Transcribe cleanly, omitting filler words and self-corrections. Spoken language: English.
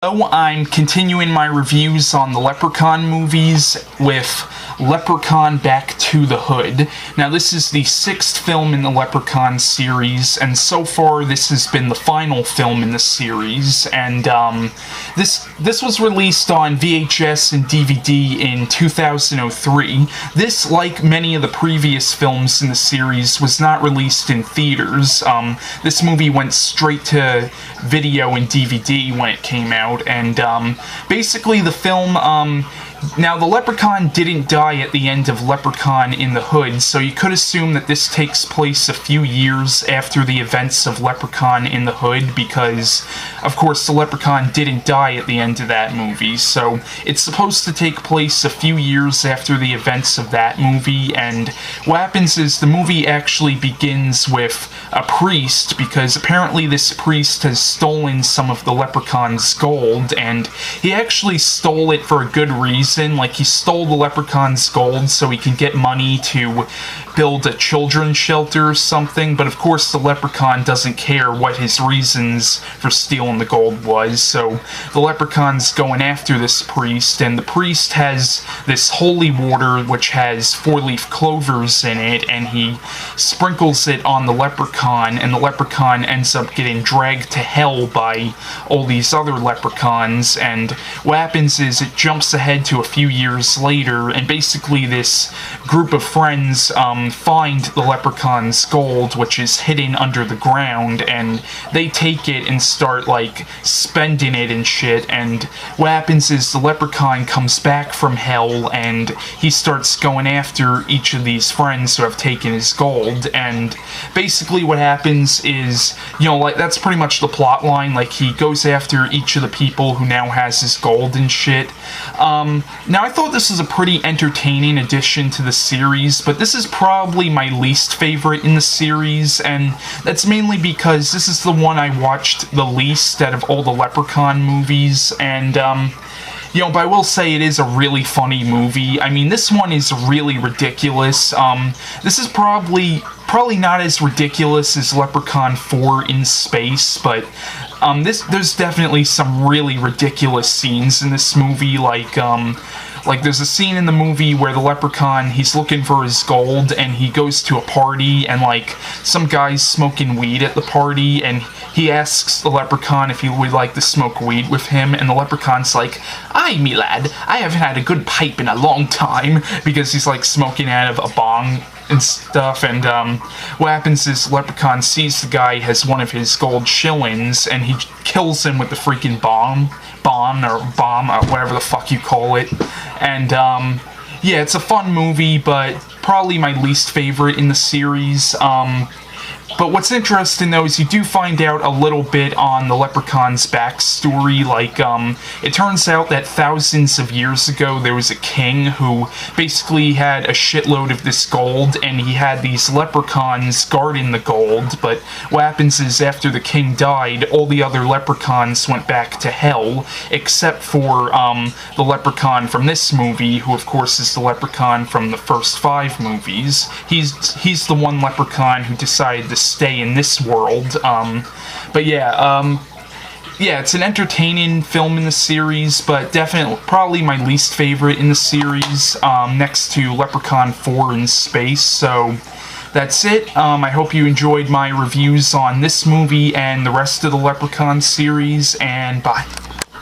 I'm continuing my reviews on the Leprechaun movies with Leprechaun Back to the Hood. Now, this is the 6th film in the Leprechaun series, and so far this has been the final film in the series, and this was released on VHS and DVD in 2003. This, like many of the previous films in the series, was not released in theaters. This movie went straight to video and DVD when it came out. And basically the film, now the Leprechaun didn't die at the end of Leprechaun in the Hood, so you could assume that this takes place a few years after the events of Leprechaun in the Hood, because, of course, the Leprechaun didn't die at the end of that movie, so it's supposed to take place a few years after the events of that movie, and what happens is the movie actually begins with a priest, because apparently this priest has stolen some of the Leprechaun's gold, and he actually stole it for a good reason. Like, he stole the Leprechaun's gold so he can get money to build a children's shelter or something, but of course the Leprechaun doesn't care what his reasons for stealing the gold was, so the Leprechaun's going after this priest, and the priest has this holy water which has 4-leaf clovers in it, and he sprinkles it on the Leprechaun, and the Leprechaun ends up getting dragged to hell by all these other leprechauns, and what happens is it jumps ahead to a few years later, and basically this group of friends find the Leprechaun's gold, which is hidden under the ground, and they take it and start, like, spending it and shit, and what happens is the Leprechaun comes back from hell, and he starts going after each of these friends who have taken his gold, and basically what happens is, you know, like, that's pretty much the plot line. Like, he goes after each of the people who now has his gold and shit. Now, I thought this was a pretty entertaining addition to the series, but this is probably my least favorite in the series, and that's mainly because this is the one I watched the least out of all the Leprechaun movies, and, you know, but I will say it is a really funny movie. I mean, this one is really ridiculous. This is probably not as ridiculous as Leprechaun 4 in Space, but there's definitely some really ridiculous scenes in this movie, like there's a scene in the movie where the Leprechaun, he's looking for his gold, and he goes to a party, and, like, some guy's smoking weed at the party, and he asks the Leprechaun if he would like to smoke weed with him, and the Leprechaun's like, "Aye, me lad, I haven't had a good pipe in a long time," because he's, like, smoking out of a bong and stuff, and what happens is the Leprechaun sees the guy has one of his gold shillings, and he kills him with the freaking bomb, or whatever the fuck you call it, and yeah, it's a fun movie, but probably my least favorite in the series. But what's interesting, though, is you do find out a little bit on the Leprechaun's backstory. Like, it turns out that thousands of years ago there was a king who basically had a shitload of this gold, and he had these leprechauns guarding the gold, but what happens is after the king died, all the other leprechauns went back to hell, except for the leprechaun from this movie, who of course is the leprechaun from the first 5 movies. He's the one leprechaun who decided to stay in this world, but yeah, it's an entertaining film in the series, but definitely, probably my least favorite in the series, next to Leprechaun 4 in Space, so that's it. I hope you enjoyed my reviews on this movie and the rest of the Leprechaun series, and bye.